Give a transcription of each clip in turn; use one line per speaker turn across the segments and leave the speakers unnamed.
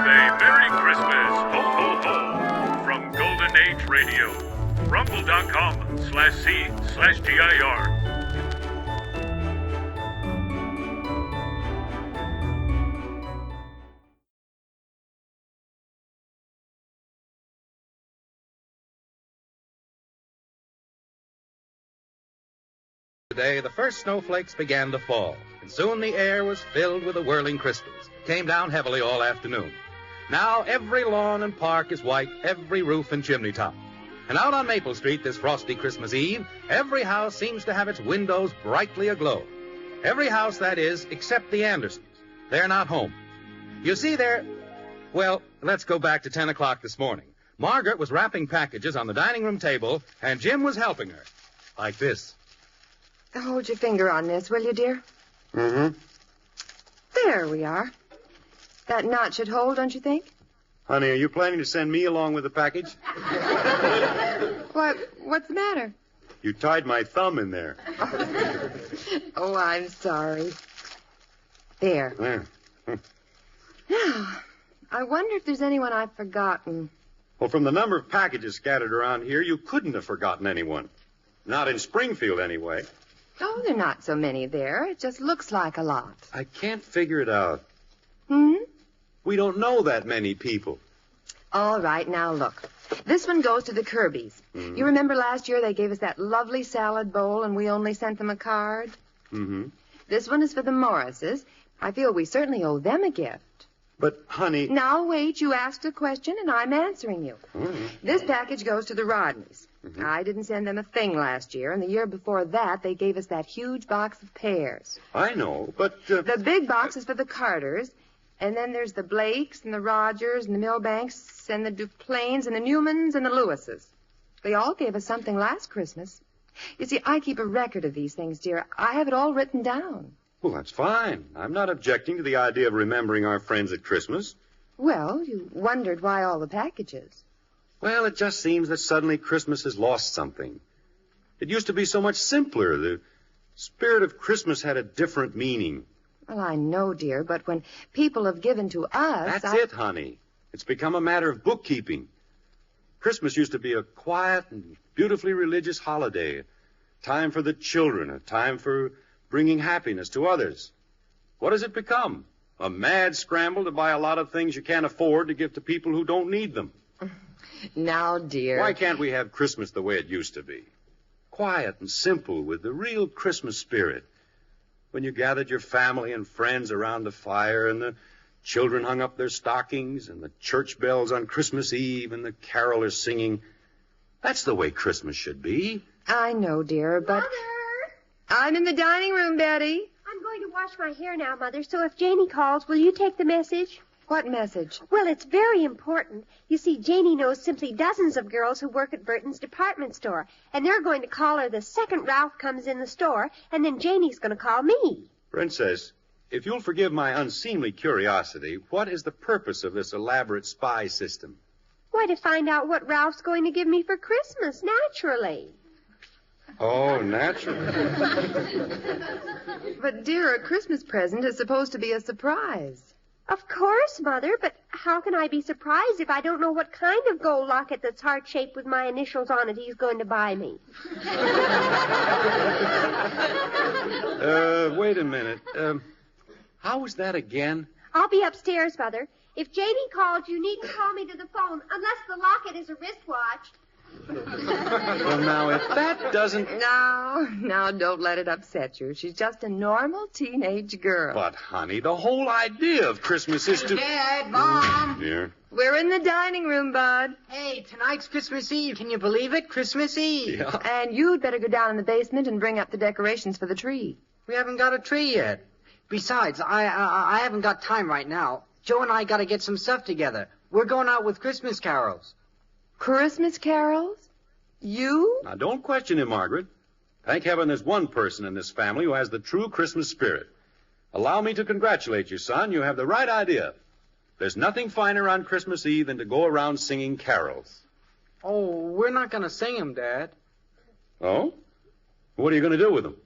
a Merry Christmas, ho ho ho, from Golden Age Radio, rumble.com/C/GIR.
Today, the first snowflakes began to fall, and soon the air was filled with the whirling crystals. It came down heavily all afternoon. Now every lawn and park is white, every roof and chimney top. And out on Maple Street this frosty Christmas Eve, every house seems to have its windows brightly aglow. Every house, that is, except the Andersons. They're not home. You see, well, let's go back to 10 o'clock this morning. Margaret was wrapping packages on the dining room table, and Jim was helping her. Like this.
Hold your finger on this, will you, dear?
Mm-hmm.
There we are. That knot should hold, don't you think?
Honey, are you planning to send me along with the package?
What's the matter?
You tied my thumb in there.
Oh, I'm sorry. There.
There.
Now, I wonder if there's anyone I've forgotten.
Well, from the number of packages scattered around here, you couldn't have forgotten anyone. Not in Springfield, anyway.
Oh, there are not so many there. It just looks like a lot.
I can't figure it out.
Hmm?
We don't know that many people.
All right, now look. This one goes to the Kirbys.
Mm-hmm.
You remember last year they gave us that lovely salad bowl and we only sent them a card?
Mm-hmm.
This one is for the Morrises. I feel we certainly owe them a gift.
But, honey...
Now, wait. You asked a question, and I'm answering you.
Mm-hmm.
This package goes to the Rodneys.
Mm-hmm.
I didn't send them a thing last year, and the year before that, they gave us that huge box of pears.
I know, but...
The big box is for the Carters, and then there's the Blakes and the Rogers and the Milbanks and the Duplains and the Newmans and the Lewises. They all gave us something last Christmas. You see, I keep a record of these things, dear. I have it all written down.
Well, that's fine. I'm not objecting to the idea of remembering our friends at Christmas.
Well, you wondered why all the packages.
Well, it just seems that suddenly Christmas has lost something. It used to be so much simpler. The spirit of Christmas had a different meaning.
Well, I know, dear, but when people have given to us...
That's it, honey. It's become a matter of bookkeeping. Christmas used to be a quiet and beautifully religious holiday. A time for the children, a time for bringing happiness to others. What has it become? A mad scramble to buy a lot of things you can't afford to give to people who don't need them.
Now, dear...
Why can't we have Christmas the way it used to be? Quiet and simple with the real Christmas spirit. When you gathered your family and friends around the fire and the children hung up their stockings and the church bells on Christmas Eve and the carolers singing. That's the way Christmas should be.
I know, dear, but...
Mother!
I'm in the dining room, Betty.
I'm going to wash my hair now, Mother, so if Janie calls, will you take the message?
What message?
Well, it's very important. You see, Janie knows simply dozens of girls who work at Burton's department store, and they're going to call her the second Ralph comes in the store, and then Janie's going to call me.
Princess, if you'll forgive my unseemly curiosity, what is the purpose of this elaborate spy system?
Why, to find out what Ralph's going to give me for Christmas, naturally.
Oh, naturally.
But, dear, a Christmas present is supposed to be a surprise.
Of course, Mother, but how can I be surprised if I don't know what kind of gold locket that's heart-shaped with my initials on it he's going to buy me?
Wait a minute. How was that again?
I'll be upstairs, Mother. If Janie calls, you needn't call me to the phone unless the locket is a wristwatch.
Well, now, if that doesn't...
Now, don't let it upset you. She's just a normal teenage girl.
But, honey, the whole idea of Christmas is to...
Dad, Mom.
Dear.
We're in the dining room, Bud.
Hey, tonight's Christmas Eve. Can you believe it? Christmas Eve.
Yeah.
And you'd better go down in the basement and bring up the decorations for the tree.
We haven't got a tree yet. Besides, I haven't got time right now. Joe and I got to get some stuff together. We're going out with Christmas carols.
Christmas carols? You?
Now, don't question him, Margaret. Thank heaven there's one person in this family who has the true Christmas spirit. Allow me to congratulate you, son. You have the right idea. There's nothing finer on Christmas Eve than to go around singing carols.
Oh, we're not going to sing them, Dad.
Oh? What are you going to do with them?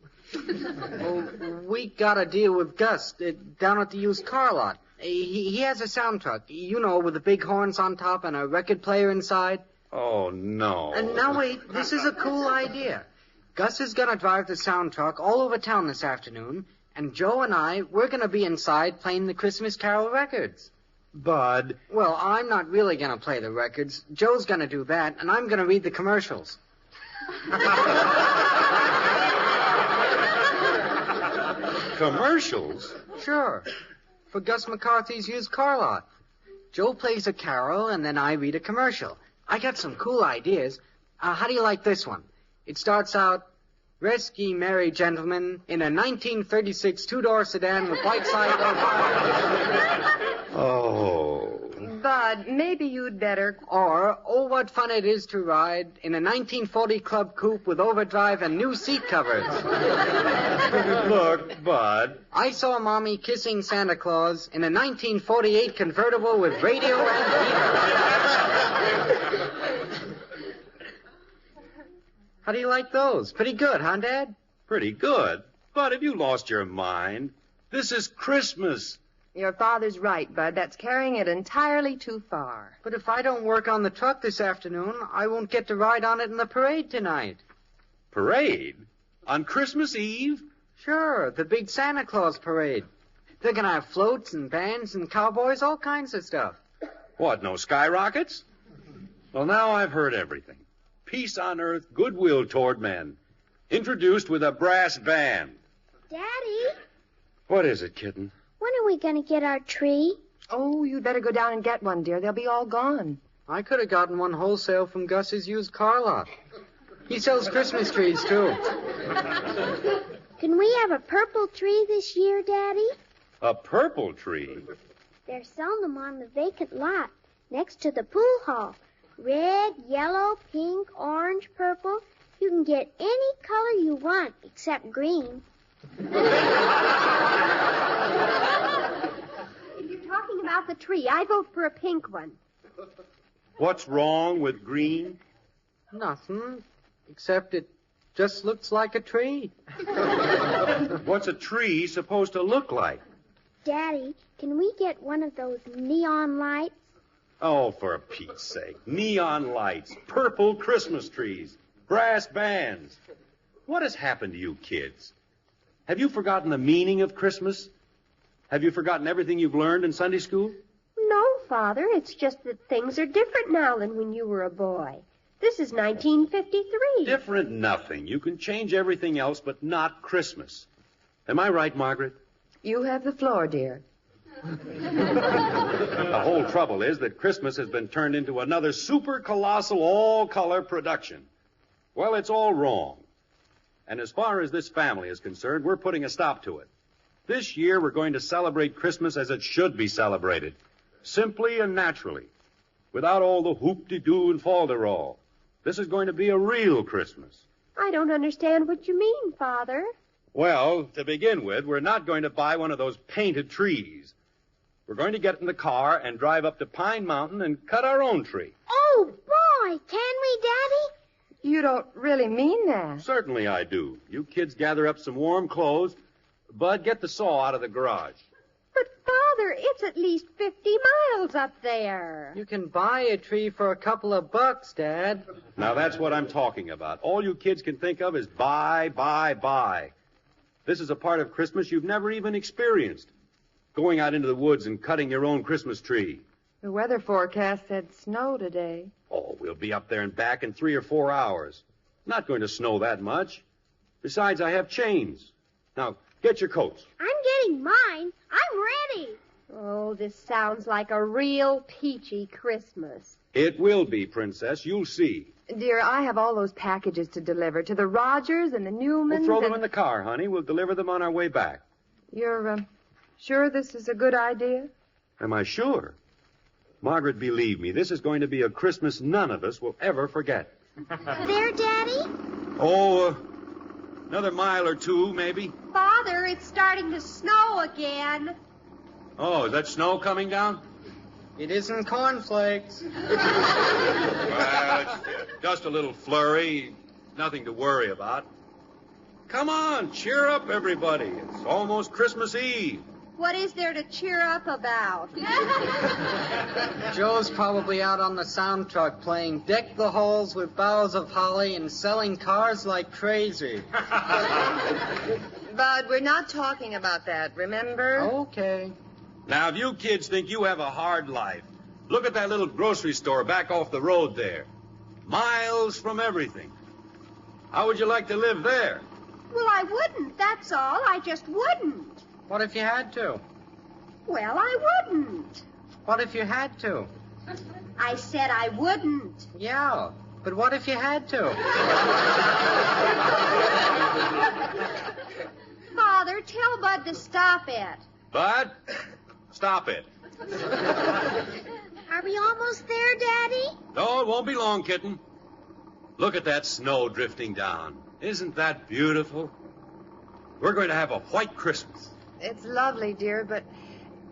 Oh, we got a deal with Gus down at the used car lot. He has a sound truck, you know, with the big horns on top and a record player inside.
Oh, no.
And now wait, this is a cool idea. Gus is gonna drive the sound truck all over town this afternoon, and Joe and we're gonna be inside playing the Christmas Carol records.
Bud.
Well, I'm not really gonna play the records. Joe's gonna do that, and I'm gonna read the commercials.
Commercials?
Sure. For Gus McCarthy's used car lot. Joe plays a carol, and then I read a commercial. I got some cool ideas. How do you like this one? It starts out, "Rest ye merry gentlemen in a 1936 two-door sedan with white side door."
Oh.
Bud, maybe you'd better...
Or, "Oh, what fun it is to ride in a 1940 Club Coupe with overdrive and new seat covers."
Look, Bud.
"I saw Mommy kissing Santa Claus in a 1948 convertible with radio and heater." How do you like those? Pretty good, huh, Dad?
Pretty good. Bud, have you lost your mind? This is Christmas.
Your father's right, Bud. That's carrying it entirely too far.
But if I don't work on the truck this afternoon, I won't get to ride on it in the parade tonight.
Parade? On Christmas Eve?
Sure, the big Santa Claus parade. They're gonna have floats and bands and cowboys, all kinds of stuff.
What, no skyrockets? Well, now I've heard everything. Peace on earth, goodwill toward men. Introduced with a brass band.
Daddy,
What is it, kitten?
when are we going to get our tree?
Oh, you'd better go down and get one, dear. They'll be all gone.
I could have gotten one wholesale from Gus's used car lot. He sells Christmas trees, too.
Can we have a purple tree this year, Daddy?
A purple tree?
They're selling them on the vacant lot next to the pool hall. Red, yellow, pink, orange, purple. You can get any color you want except green.
If you're talking about the tree, I vote for a pink one.
What's wrong with green?
Nothing, except it just looks like a tree.
What's a tree supposed to look like?
Daddy, can we get one of those neon lights?
Oh, for Pete's sake. Neon lights, purple Christmas trees, brass bands. What has happened to you kids? Have you forgotten the meaning of Christmas? Have you forgotten everything you've learned in Sunday school?
No, Father, it's just that things are different now than when you were a boy. This is 1953.
Different nothing. You can change everything else, but not Christmas. Am I right, Margaret?
You have the floor, dear.
The whole trouble is that Christmas has been turned into another super colossal all-color production. Well, it's all wrong. And as far as this family is concerned, we're putting a stop to it. This year, we're going to celebrate Christmas as it should be celebrated. Simply and naturally. Without all the hoop-de-doo and falderall. This is going to be a real Christmas.
I don't understand what you mean, Father.
Well, to begin with, we're not going to buy one of those painted trees. We're going to get in the car and drive up to Pine Mountain and cut our own tree.
Oh, boy, can we, Daddy?
You don't really mean that.
Certainly I do. You kids gather up some warm clothes. Bud, get the saw out of the garage.
But, Father, it's at least 50 miles up there.
You can buy a tree for a couple of bucks, Dad.
Now, that's what I'm talking about. All you kids can think of is buy, buy, buy. This is a part of Christmas you've never even experienced. Going out into the woods and cutting your own Christmas tree.
The weather forecast said snow today.
Oh, we'll be up there and back in 3 or 4 hours. Not going to snow that much. Besides, I have chains. Now, get your coats.
I'm getting mine. I'm ready.
Oh, this sounds like a real peachy Christmas.
It will be, Princess. You'll see.
Dear, I have all those packages to deliver to the Rogers and the Newmans.
We'll throw them
and...
in the car, honey. We'll deliver them on our way back.
You're sure this is a good idea?
Am I sure? Margaret, believe me, this is going to be a Christmas none of us will ever forget.
There, Daddy?
Oh, another mile or two, maybe.
Father, it's starting to snow again.
Oh, is that snow coming down?
It isn't cornflakes.
Well, it's just a little flurry. Nothing to worry about. Come on, cheer up, everybody. It's almost Christmas Eve.
What is there to cheer up about?
Joe's probably out on the sound truck playing Deck the Halls with Boughs of Holly and selling cars like crazy.
Bud, we're not talking about that, remember?
Okay.
Now, if you kids think you have a hard life, look at that little grocery store back off the road there. Miles from everything. How would you like to live there?
Well, I wouldn't, that's all. I just wouldn't.
What if you had to?
Well, I wouldn't.
What if you had to?
I said I wouldn't.
Yeah, but what if you had to?
Father, tell Bud to stop it.
Bud, stop it.
Are we almost there, Daddy?
No, it won't be long, kitten. Look at that snow drifting down. Isn't that beautiful? We're going to have a white Christmas.
It's lovely, dear, but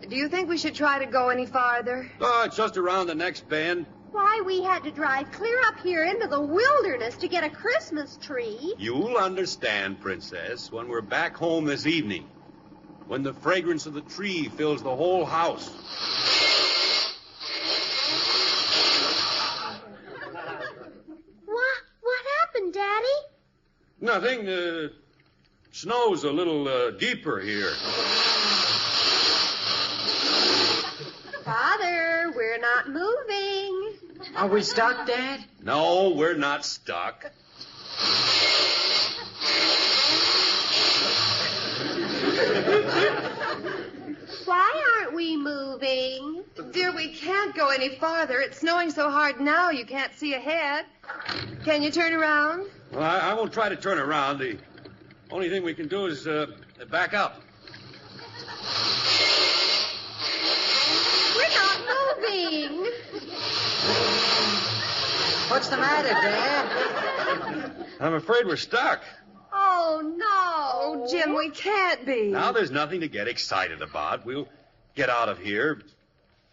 do you think we should try to go any farther?
Oh, it's just around the next bend.
Why, we had to drive clear up here into the wilderness to get a Christmas tree.
You'll understand, Princess, when we're back home this evening. When the fragrance of the tree fills the whole house.
What happened, Daddy?
Nothing. Snow's a little deeper here.
Father, we're not moving.
Are we stuck, Dad?
No, we're not stuck.
Why aren't we moving?
Dear, we can't go any farther. It's snowing so hard now you can't see ahead. Can you turn around?
Well, I won't try to turn around. The only thing we can do is back up.
We're not moving.
What's the matter, Dad?
I'm afraid we're stuck.
Oh, no.
Oh, Jim, we can't be.
Now there's nothing to get excited about. We'll get out of here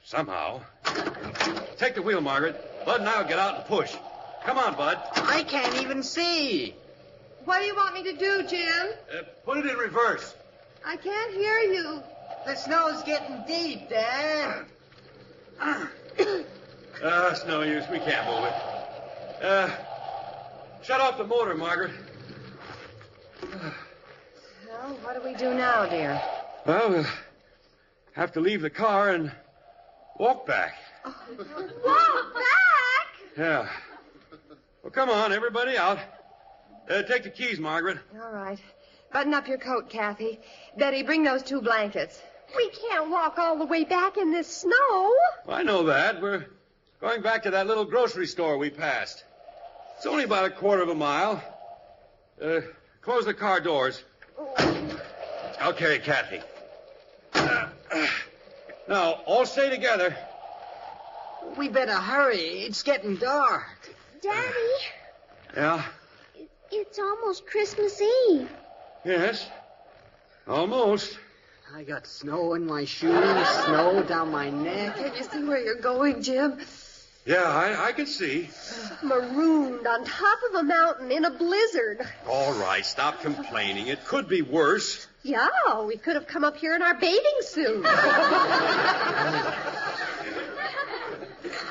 somehow. Take the wheel, Margaret. Bud and I'll get out and push. Come on, Bud.
I can't even see.
What do you want me to do, Jim?
Put it in reverse.
I can't hear you.
The snow's getting deep, Dad.
It's no use. We can't move it. Shut off the motor, Margaret.
Well, what do we do now, dear?
Well, we'll have to leave the car and walk back.
Walk back?
Yeah. Well, come on, everybody out. Take the keys, Margaret.
All right. Button up your coat, Kathy. Betty, bring those 2 blankets.
We can't walk all the way back in this snow.
I know that. We're going back to that little grocery store we passed. It's only about a quarter of a mile. Close the car doors. Okay, Kathy. Now, all stay together.
We better hurry. It's getting dark.
Daddy,
Yeah?
it's almost Christmas Eve.
Yes. Almost.
I got snow in my shoes, snow down my neck.
Can you see where you're going, Jim?
Yeah, I can see.
Marooned on top of a mountain in a blizzard.
All right, stop complaining. It could be worse.
Yeah, we could have come up here in our bathing suit.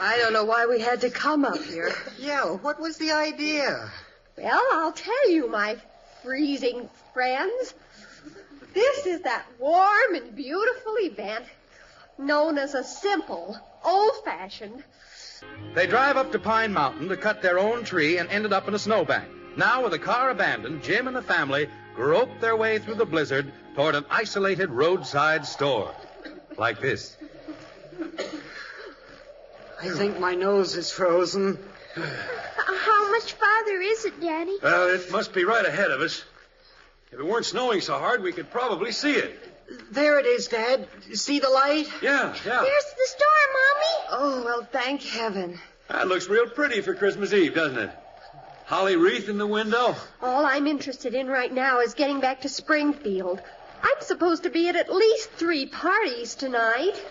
I don't know why we had to come up here.
Yeah, what was the idea?
Well, I'll tell you, my freezing friends. This is that warm and beautiful event known as a simple, old-fashioned.
They drive up to Pine Mountain to cut their own tree and ended up in a snowbank. Now, with the car abandoned, Jim and the family groped their way through the blizzard toward an isolated roadside store. Like this.
I think my nose is frozen.
How much farther is it, Daddy?
Well, it must be right ahead of us. If it weren't snowing so hard, we could probably see it.
There it is, Dad. See the light?
Yeah.
There's the store, Mommy.
Oh, well, thank heaven.
That looks real pretty for Christmas Eve, doesn't it? Holly wreath in the window.
All I'm interested in right now is getting back to Springfield. I'm supposed to be at least 3 parties tonight.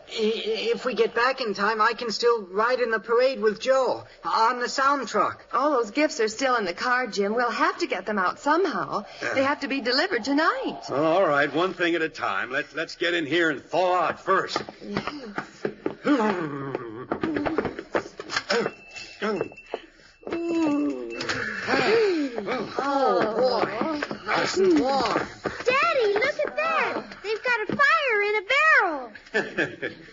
If we get back in time, I can still ride in the parade with Joe on the sound truck.
All those gifts are still in the car, Jim. We'll have to get them out somehow. They have to be delivered tonight.
Well, all right, one thing at a time. Let's get in here and thaw out first.
Oh, boy. Nice and warm.
Daddy, look at that. They've got a fire in a barrel.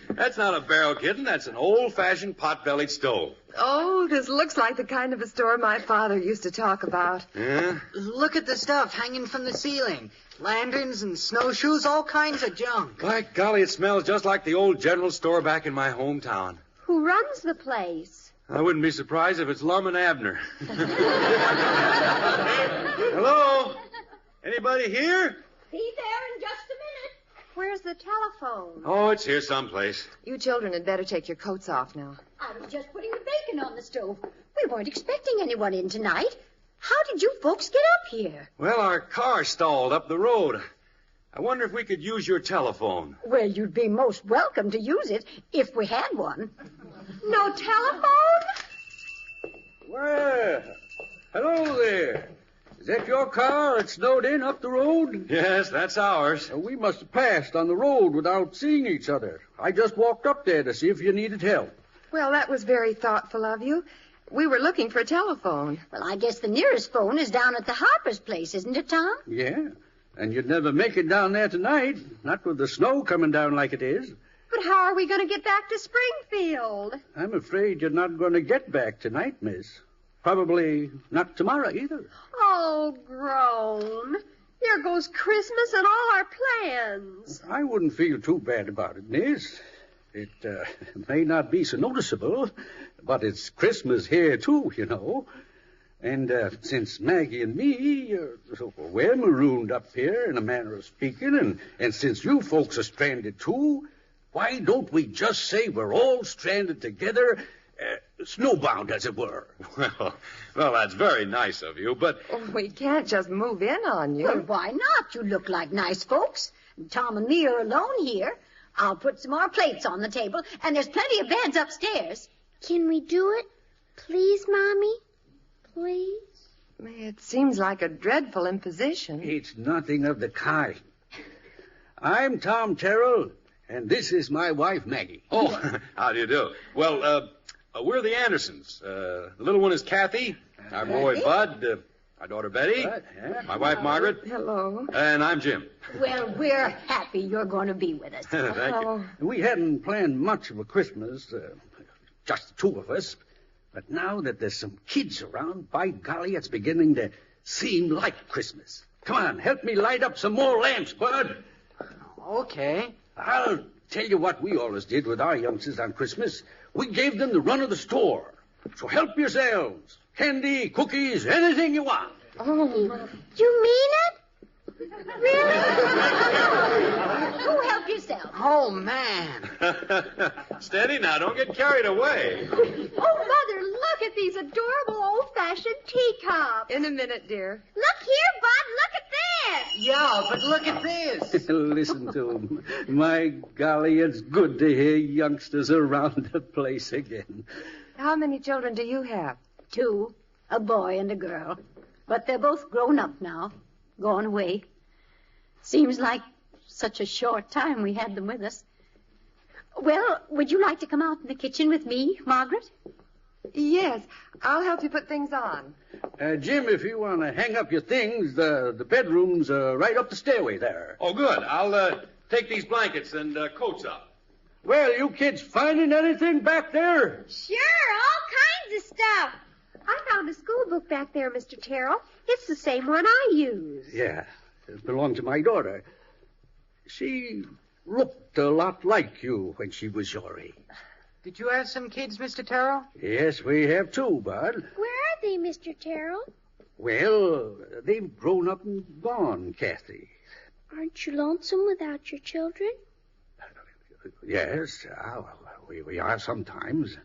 That's not a barrel, kitten. That's an old-fashioned pot-bellied stove.
Oh, this looks like the kind of a store my father used to talk about.
Yeah?
Look at the stuff hanging from the ceiling. Lanterns and snowshoes, all kinds of junk.
By golly, it smells just like the old general store back in my hometown.
Who runs the place?
I wouldn't be surprised if it's Lum and Abner. Hello? Anybody here?
Be there in just a minute. Where's the telephone?
Oh, it's here someplace.
You children had better take your coats off now.
I was just putting the bacon on the stove. We weren't expecting anyone in tonight. How did you folks get up here?
Well, our car stalled up the road. I wonder if we could use your telephone.
Well, you'd be most welcome to use it if we had one.
No telephone?
Well, hello there. Is that your car that snowed in up the road?
Yes, that's ours.
We must have passed on the road without seeing each other. I just walked up there to see if you needed help.
Well, that was very thoughtful of you. We were looking for a telephone.
Well, I guess the nearest phone is down at the Harper's place, isn't it, Tom?
Yeah, and you'd never make it down there tonight, not with the snow coming down like it is.
But how are we going to get back to Springfield?
I'm afraid you're not going to get back tonight, miss. Probably not tomorrow either.
All grown. There goes Christmas and all our plans.
I wouldn't feel too bad about it, miss. It may not be so noticeable, but it's Christmas here, too, you know. And since Maggie and me, we're marooned up here, in a manner of speaking, and since you folks are stranded, too, why don't we just say we're all stranded together, snowbound, as it were?
Well, that's very nice of you, but...
Oh, we can't just move in on you.
Well, why not? You look like nice folks. Tom and me are alone here. I'll put some more plates on the table, and there's plenty of beds upstairs.
Can we do it? Please, Mommy? Please?
It seems like a dreadful imposition.
It's nothing of the kind. I'm Tom Terrell, and this is my wife, Maggie.
Oh, how do you do? Well, we're the Andersons. The little one is Kathy, our boy Bud, our daughter Betty, my wife Margaret,
Hello.
and I'm Jim.
Well, we're happy you're going to be with us.
Thank you.
We hadn't planned much of a Christmas, just the two of us. But now that there's some kids around, by golly, it's beginning to seem like Christmas. Come on, help me light up some more lamps, Bud.
Okay.
I'll tell you what we always did with our youngsters on Christmas. We gave them the run of the store. So help yourselves. Candy, cookies, anything you want.
Oh,
You mean it? Really?
You help yourself.
Oh, man.
Steady now, don't get carried away.
Oh, Mother, look at these adorable old-fashioned teacups.
in a minute, dear.
Look here, Bud. Look at this.
Yeah, but look at this.
Listen to them. My golly, it's good to hear youngsters around the place again.
How many children do you have?
2, a boy and a girl. But they're both grown up now, gone away. Seems like such a short time we had them with us. Well, would you like to come out in the kitchen with me, Margaret?
Yes, I'll help you put things on.
Jim, if you want to hang up your things, the bedroom's right up the stairway there.
Oh, good. I'll take these blankets and coats up.
Well, you kids finding anything back there?
Sure, all kinds of stuff.
I found a school book back there, Mr. Terrell. It's the same one I use.
Yeah, it belonged to my daughter. She looked a lot like you when she was your age.
Did you have some kids, Mr. Terrell?
Yes, we have 2, Bud.
Where are they, Mr. Terrell?
Well, they've grown up and gone, Kathy.
Aren't you lonesome without your children?
Yes, we are sometimes.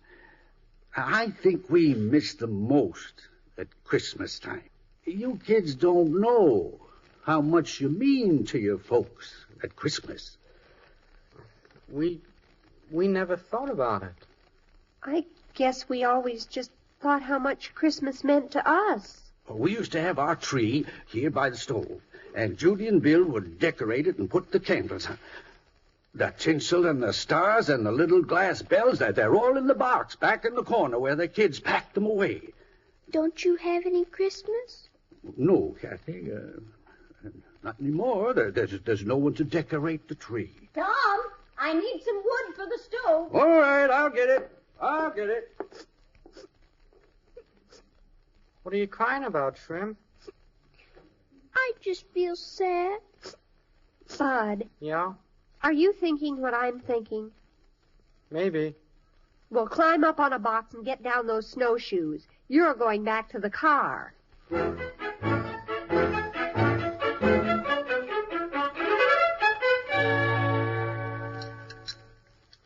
I think we miss them most at Christmas time. You kids don't know how much you mean to your folks at Christmas.
We we never thought about it.
I guess we always just thought how much Christmas meant to us.
We used to have our tree here by the stove, and Judy and Bill would decorate it and put the candles on. The tinsel and the stars and the little glass bells, they're all in the box back in the corner where the kids packed them away.
Don't you have any Christmas?
No, Kathy, not anymore. There's no one to decorate the tree.
Tom, I need some wood for the stove.
All right, I'll get it.
What are you crying about, Shrimp?
I just feel sad.
Bud,
Yeah,
are you thinking what I'm thinking?
maybe.
Well, climb up on a box and get down those snowshoes. You're going back to the car.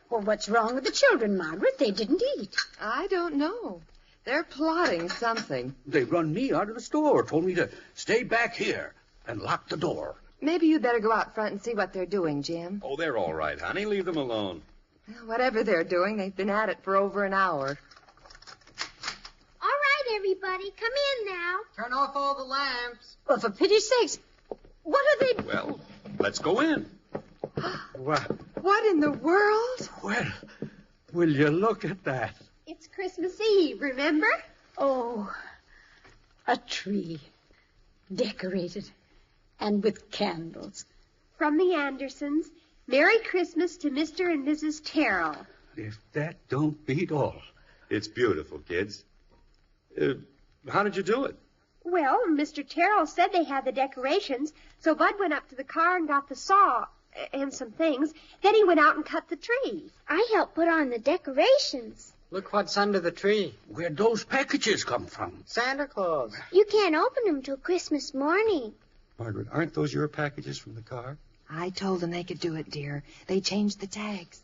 Well, what's wrong with the children, Margaret? They didn't eat.
I don't know. They're plotting something.
They run me out of the store, told me to stay back here and lock the door.
Maybe you'd better go out front and see what they're doing, Jim.
Oh, they're all right, honey. Leave them alone.
Well, whatever they're doing, they've been at it for over an hour.
All right, everybody, come in now.
Turn off all the lamps.
Well, for pity's sakes, what are they...
Well, let's go in.
What in the world?
Well, will you look at that?
It's Christmas Eve, remember?
Oh, a tree. Decorated. And with candles.
From the Andersons, Merry Christmas to Mr. and Mrs. Terrell.
If that don't beat all.
It's beautiful, kids. How did you do it?
Well, Mr. Terrell said they had the decorations, so Bud went up to the car and got the saw and some things. Then he went out and cut the tree.
I helped put on the decorations.
Look what's under the tree.
Where'd those packages come from?
Santa Claus.
You can't open them till Christmas morning.
Margaret, aren't those your packages from the car?
I told them they could do it, dear. They changed the tags.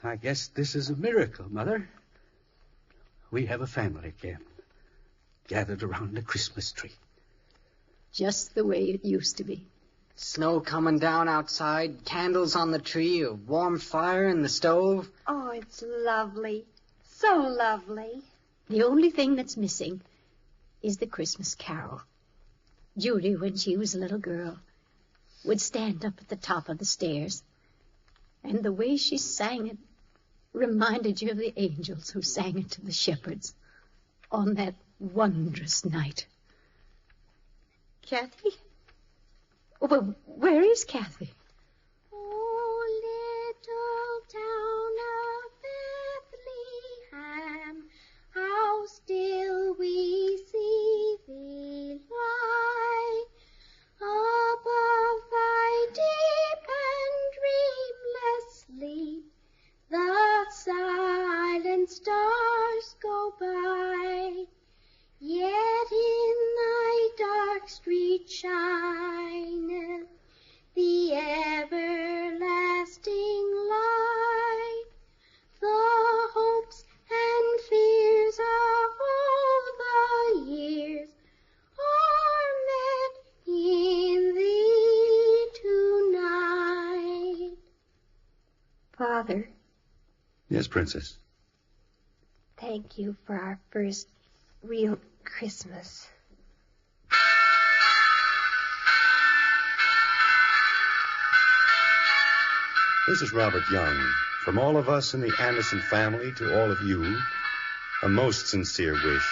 I guess this is a miracle, Mother. We have a family again, gathered around the Christmas tree.
Just the way it used to be.
Snow coming down outside, candles on the tree, a warm fire in the stove.
Oh, it's lovely. So lovely.
The only thing that's missing is the Christmas carol. Judy, when she was a little girl, would stand up at the top of the stairs. And the way she sang it reminded you of the angels who sang it to the shepherds on that wondrous night. Kathy? Well, where is Kathy?
Oh, little town of Bethlehem, how still we see thee lie above thy deep and dreamless sleep. The silent stars go by, yet in thy dark street shineth the everlasting light. The hopes and fears of all the years are met in thee tonight.
Father,
Yes, Princess.
thank you for our first real Christmas.
This is Robert Young. From all of us in the Anderson family to all of you, a most sincere wish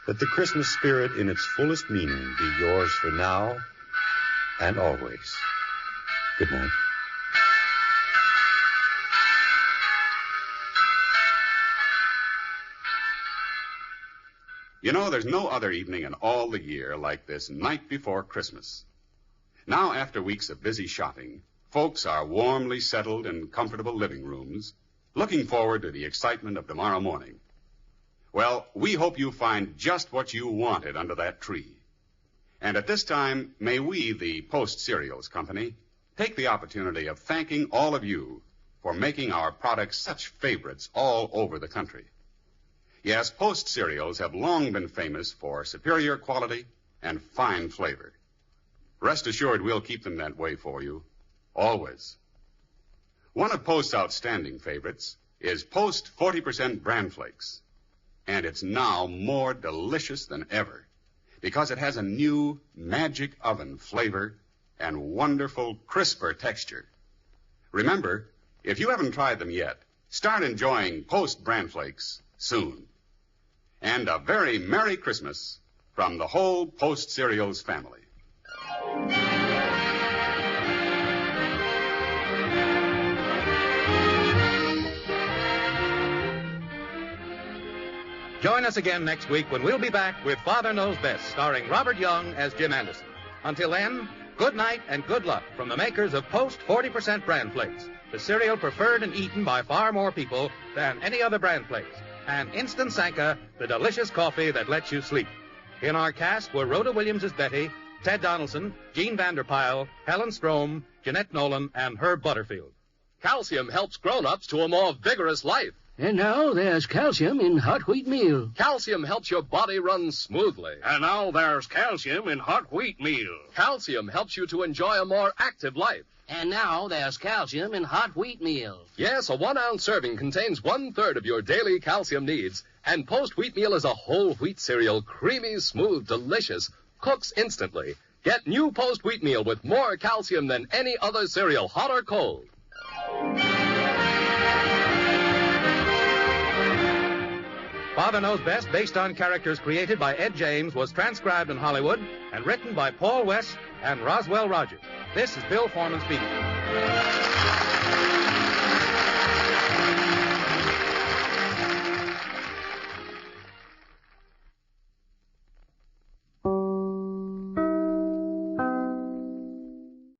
that the Christmas spirit in its fullest meaning be yours for now and always. Good night.
You know, there's no other evening in all the year like this night before Christmas. Now, after weeks of busy shopping, folks are warmly settled in comfortable living rooms, looking forward to the excitement of tomorrow morning. Well, we hope you find just what you wanted under that tree. And at this time, may we, the Post Cereals Company, take the opportunity of thanking all of you for making our products such favorites all over the country. Yes, Post cereals have long been famous for superior quality and fine flavor. Rest assured we'll keep them that way for you, always. One of Post's outstanding favorites is Post 40% Bran Flakes. And it's now more delicious than ever because it has a new magic oven flavor and wonderful crisper texture. Remember, if you haven't tried them yet, start enjoying Post Bran Flakes soon. And a very Merry Christmas from the whole Post Cereals family.
Join us again next week when we'll be back with Father Knows Best, starring Robert Young as Jim Anderson. Until then, good night and good luck from the makers of Post 40% Bran Flakes, the cereal preferred and eaten by far more people than any other Bran Flakes, and Instant Sanka, the delicious coffee that lets you sleep. In our cast were Rhoda Williams as Betty, Ted Donaldson, Gene Vanderpyle, Helen Strom, Jeanette Nolan, and Herb Butterfield.
Calcium helps grown-ups to a more vigorous life.
And now there's calcium in hot wheat meal.
Calcium helps your body run smoothly.
And now there's calcium in hot wheat meal.
Calcium helps you to enjoy a more active life.
And now there's calcium in hot wheat meal.
Yes, a 1-ounce serving contains 1/3 of your daily calcium needs. And Post wheat meal is a whole wheat cereal, creamy, smooth, delicious, cooks instantly. Get new Post wheat meal with more calcium than any other cereal, hot or cold.
Father Knows Best, based on characters created by Ed James, was transcribed in Hollywood and written by Paul West and Roswell Rogers. This is Bill Foreman speaking.